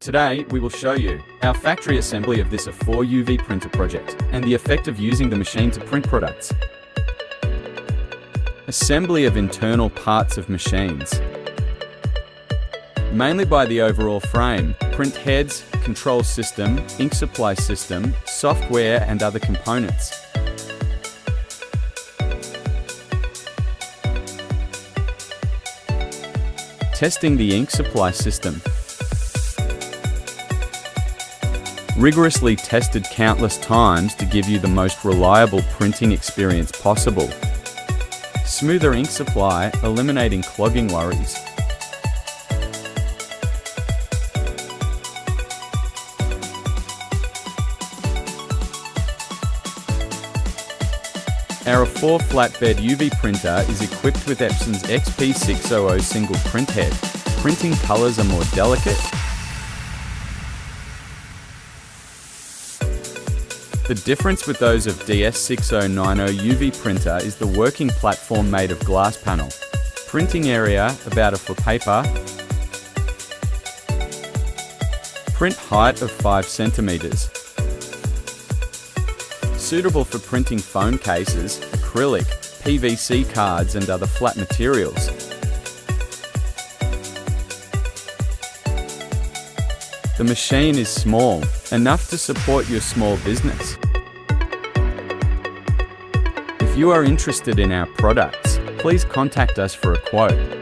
Today, we will show you our factory assembly of this A4 UV printer project and the effect of using the machine to print products. Assembly of internal parts of machines. Mainly by the overall frame, print heads, control system, ink supply system, software and other components. Testing the ink supply system. Rigorously tested countless times to give you the most reliable printing experience possible. Smoother ink supply, eliminating clogging worries. Our A4 Flatbed UV printer is equipped with Epson's XP600 single print head. Printing colors are more delicate. The difference with those of DS6090 UV printer is the working platform made of glass panel. Printing area about 1 foot paper. Print height of 5 centimeters. Suitable for printing phone cases, acrylic, PVC cards and other flat materials. The machine is small, enough to support your small business. If you are interested in our products, please contact us for a quote.